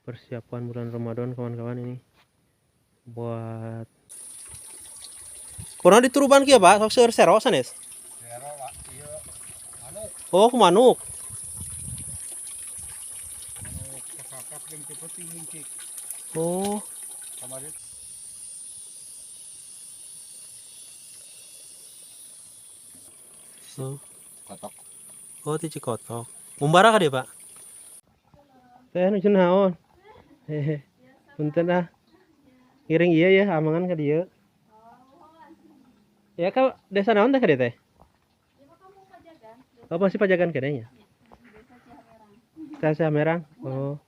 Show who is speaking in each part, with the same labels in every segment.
Speaker 1: Persiapan bulan Ramadan kawan-kawan ini buat pernah dituruban kia Pak, sok sero sanes.
Speaker 2: Sero Pak, iya manuk.
Speaker 1: Oh, manuk.
Speaker 2: Manuk kesakap yang tipe tinggi.
Speaker 1: Oh,
Speaker 2: Kemarin
Speaker 1: oh,
Speaker 2: kotok.
Speaker 1: oh ti Cikotok. Mumbara ka dia, Pak? Teh nu cenah naon? Hehe. Punten ah. Ngiring iya ya, amangan ka dieu. Ya ka desa naon teh ka dieu teh? Oh, masih Pajagan kedenya. Desa Cihamerang. Oh.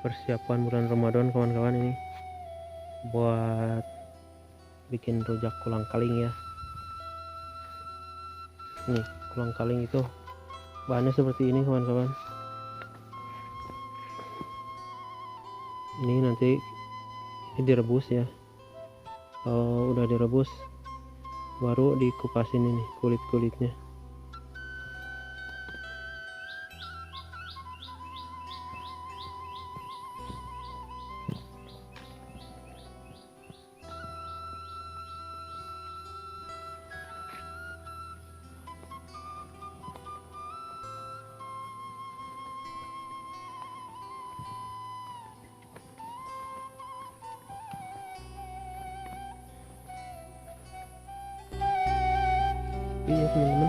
Speaker 1: Persiapan bulan Ramadan kawan-kawan ini buat bikin rujak kulang kaling ya. Nih, kulang kaling itu bahannya seperti ini kawan-kawan. Ini nanti ini direbus ya. Kalau udah direbus baru dikupasin ini kulit-kulitnya. Iya teman-teman.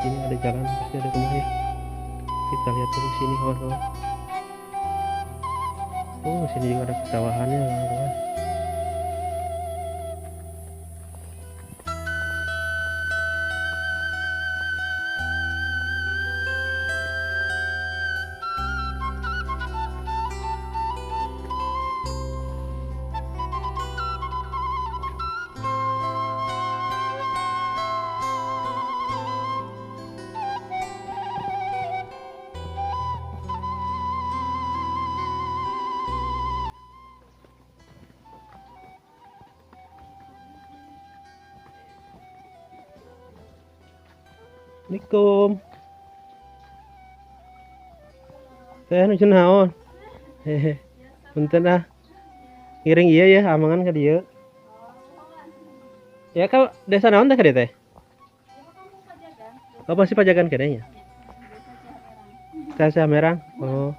Speaker 1: Ini ada jalan, pasti ada rumah ya. Kita lihat dulu sini kawan-kawan. Oh, sini juga ada pesawahannya kawan-kawan. Assalamualaikum. Teh nu cenah naon? Hehe. Punten ah. Ngiring iya ya, amangan ka dieu. Ya ka desa naon teh ka dieu teh? Oh, masih Pajagan kedenya. Desa Cihamerang. Oh.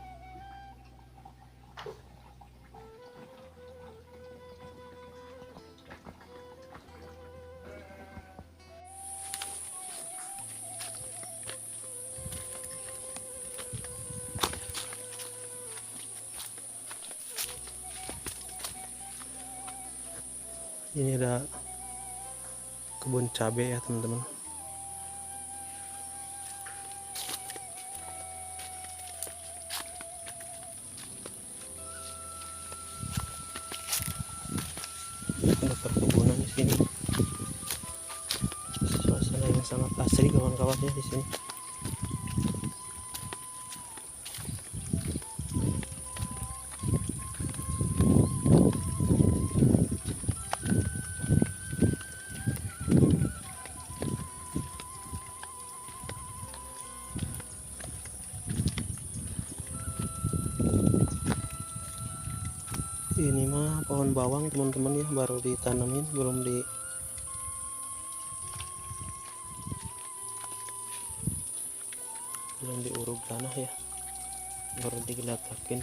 Speaker 1: Ini ada kebun cabai ya teman-teman. Ada perkebunan di sini. Suasana yang sangat asri kawan-kawan ya di sini. Ini mah pohon bawang teman-teman ya, baru ditanamin, belum diuruk tanah ya, baru digelatakin.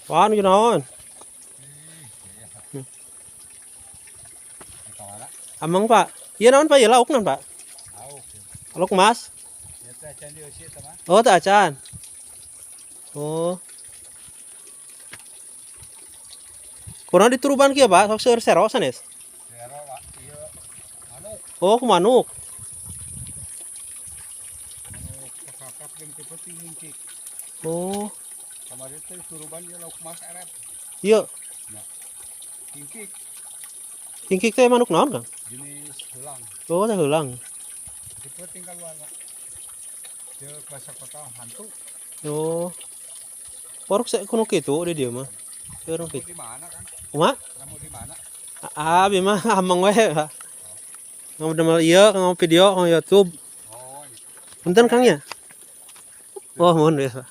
Speaker 1: Wan ginaon?
Speaker 2: Kawala.
Speaker 1: Amang Pak. Iya naon Pak? Ya lauk naon Pak?
Speaker 2: Lauk.
Speaker 1: Lauk mas?
Speaker 2: Ya teh can dieusi teh mah.
Speaker 1: Oh tak acan. Oh. Kurang dituruban kieu Pak, sok seueur sero sanes.
Speaker 2: Sero ieu manuk.
Speaker 1: Oh ku manuk.
Speaker 2: Manuk kakak jeung teu peuting hingkik.
Speaker 1: Oh.
Speaker 2: Kamari teh turuban ieu lauk mas eret.
Speaker 1: Iya.
Speaker 2: Hingkik
Speaker 1: Hingkik teh manuk naon Kang?
Speaker 2: jenis heulang.
Speaker 1: Oh teh heulang.
Speaker 2: Dipeuting kaluarga. Dia kelas kota hantu.
Speaker 1: Oh. Porok saya kuno kitu di dia mah. Seueur
Speaker 2: Kamu
Speaker 1: kitu.
Speaker 2: di mana kan?
Speaker 1: Kumaha?
Speaker 2: Kamu di mana?
Speaker 1: Abi mah amang we. Ngomong demal ieu, ngomong video, ngomong YouTube.
Speaker 2: Oh,
Speaker 1: Punten Kang ya? Oh, mohon ya, Pak.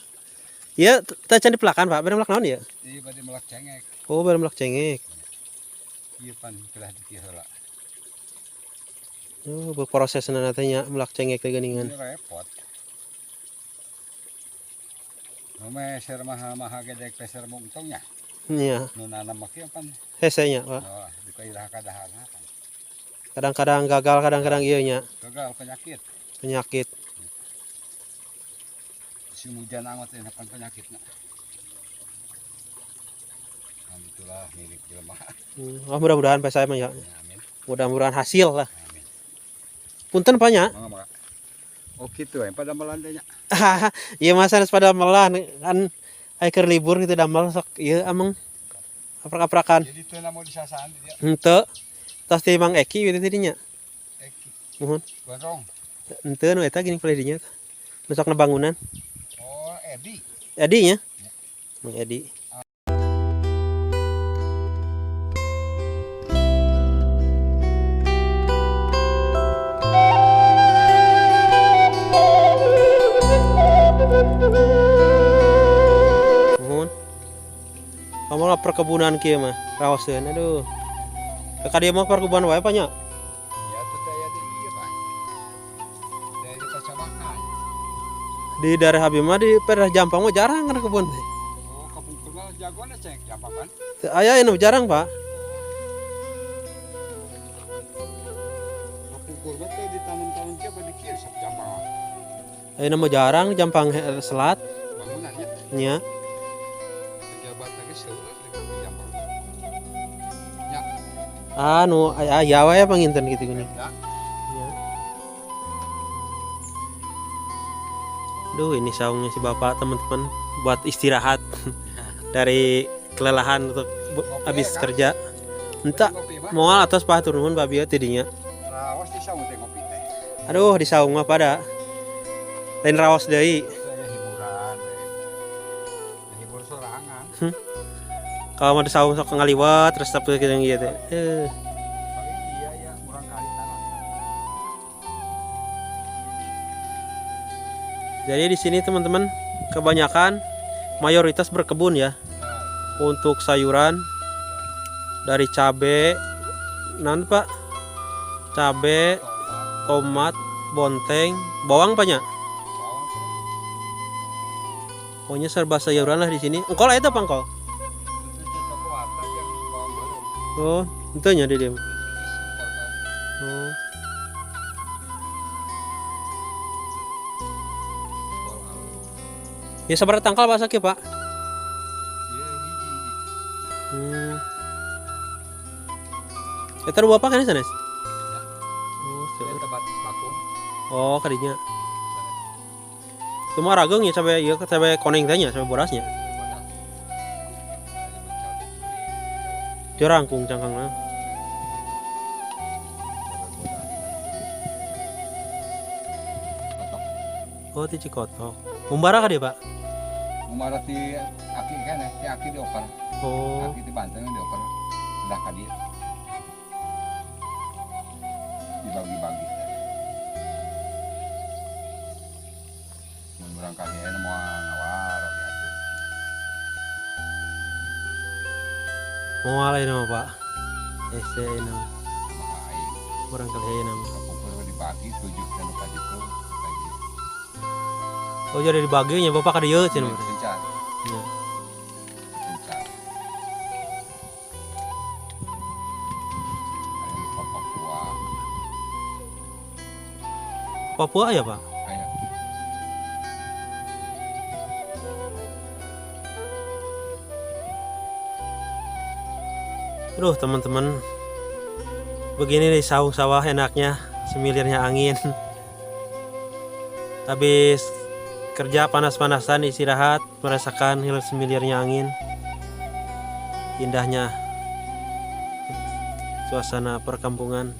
Speaker 1: Iya, teh can dipelakan, Pak. Bade melak naon ya?
Speaker 2: iya bade melak cengek.
Speaker 1: Oh, bade melak cengek.
Speaker 2: Ieu pan kelah dikir heula.
Speaker 1: Oh, berproses nantinya melak cengek teh geuningan.
Speaker 2: Ini repot. Meser maha gedek peser mungtongnya.
Speaker 1: Iya,
Speaker 2: Nu nanam mah kieu pan.
Speaker 1: hesenya, Pak.
Speaker 2: Oh, dikairah kadaharna kan.
Speaker 1: Kadang-kadang gagal, kadang-kadang ieu nya
Speaker 2: Gagal penyakit.
Speaker 1: penyakit.
Speaker 2: Musim hujan amat enak pan penyakitna. Itulah milik jelema.
Speaker 1: Oh, mudah-mudahan Pak saya mah ya.
Speaker 2: Amin.
Speaker 1: Mudah-mudahan hasil lah.
Speaker 2: Amin.
Speaker 1: Punten Pak nya.
Speaker 2: Mangga. Oh kitu pada melandainya.
Speaker 1: Iya masa pada melah kan aya keur libur gitu damel sok ieu amang aprak-aprakan.
Speaker 2: Jadi teu mau disasaan dia.
Speaker 1: Henteu. Tas ti Mang Eki gitu tidinya.
Speaker 2: Eki.
Speaker 1: Mohon.
Speaker 2: Gondrong.
Speaker 1: Henteu nu eta gini paledinya. Nu sok na bangunan.
Speaker 2: Oh, Edi.
Speaker 1: Edi nya. Mang Edi. Mohon. Kamu lah perkebunan kieu mah, raoseun aduh. Ka dieu mah perkebunan wae Pak nya.
Speaker 2: Iya teh daya di ieu Pak. Daya di Pacabakan.
Speaker 1: Di daerah abi mah di daerah Jampang mah jarang kan kebun teh.
Speaker 2: Oh, kapung mah jagoan cek jampakan.
Speaker 1: Teu aya anu jarang, Pak.
Speaker 2: Kapung kurma teh ditanam-tanam kieu pada kieu sak jampang.
Speaker 1: Ayeuna mah jarang Jampang Selat
Speaker 2: Bangunannya
Speaker 1: nya.
Speaker 2: pejabat lagi seueur di jampang. Ya,
Speaker 1: Anu aya wae panginten gitu gini.
Speaker 2: ya.
Speaker 1: Ya. Duh, ini saungnya si Bapak teman-teman buat istirahat dari kelelahan untuk habis kerja. Entah
Speaker 2: Ngopi mah
Speaker 1: moal atas Pak turun babi tidinya.
Speaker 2: raos di saung teh ngopi teh.
Speaker 1: Aduh, di saung mah pada lain raos deui.
Speaker 2: Saya hiburan. Hibur sorangan.
Speaker 1: Kalau mau di saung sok ngaliwat terus tapi kieu gitu.
Speaker 2: Paling iya ya kurang kali tanah.
Speaker 1: Jadi di sini teman-teman kebanyakan mayoritas berkebun ya. Untuk sayuran dari cabe, nan Pak, cabe, tomat, bonteng, bawang Pak nya.
Speaker 2: Bawang terus.
Speaker 1: Pokoknya serba sayuran lah di sini. Engkol eta Pak engkol.
Speaker 2: Kekuatan yang bawang baru.
Speaker 1: Oh, itu nya di dia. Oh. Ya sabar tangkal bahasa kieu Pak. Hmm. Eta bapak kan sanes? Oh,
Speaker 2: Dia tempat bakung.
Speaker 1: oh kadinya. Cuma rageng ya sampai ieu sampai koneng teh nya sampai borasnya. Teu rangkung cangkangna. Oh, ti Cikotok. Mumbara ka dia, Pak?
Speaker 2: Umarah ti aki kan ti aki dioper.
Speaker 1: Oh,
Speaker 2: Aki di Banten dioper. Udah ka dia. Dibagi-bagi. Mun urang kahieun moal ngawar diatur.
Speaker 1: moal ini mah, Pak. Ese ini mah.
Speaker 2: Makai.
Speaker 1: Urang kalih nama.
Speaker 2: Kapungkur dibagi 7 dan ka ditu.
Speaker 1: Oh, jadi dibagi nya Bapak ka dieu cenah.
Speaker 2: Kencar.
Speaker 1: Iya.
Speaker 2: Kencar. Aya nu ka Papua.
Speaker 1: Papua ya, Pak?
Speaker 2: Aya.
Speaker 1: Aduh, teman-teman. Begini nih saung sawah enaknya, semilirnya angin. Habis kerja panas-panasan istirahat, merasakan hilir semilirnya angin. Indahnya suasana perkampungan.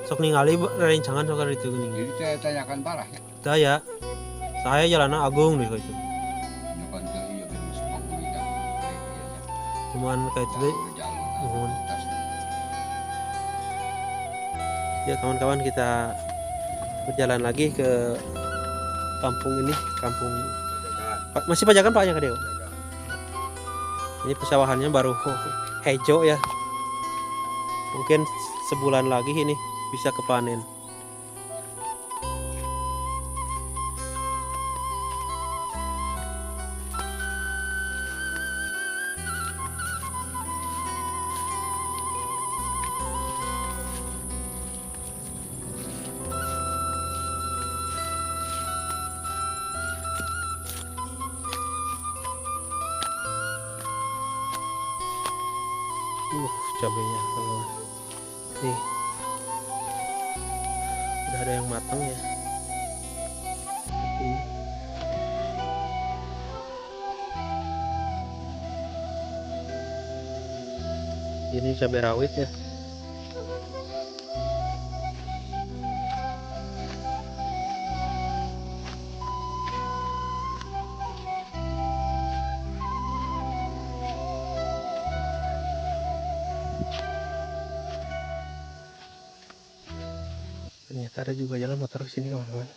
Speaker 1: Sok ningali rencangan sok ari teu geuning.
Speaker 2: Jadi saya tanyakan parah ya.
Speaker 1: Daya. Saya jalanna agung deh itu.
Speaker 2: Nyokan ke iya ben semua kuliah.
Speaker 1: Cuman kayak itu nuhun. Ya kawan-kawan, kita berjalan lagi ke kampung ini, kampung masih Pajagan Pak ya Kadeo. Ini pesawahannya baru hijau ya. Mungkin sebulan lagi ini bisa kepanen. Cabenya teman-teman. Nih. Udah ada yang matang ya. Ini cabai rawit ya. Ternyata ada juga jalan motor ke sini kawan-kawan.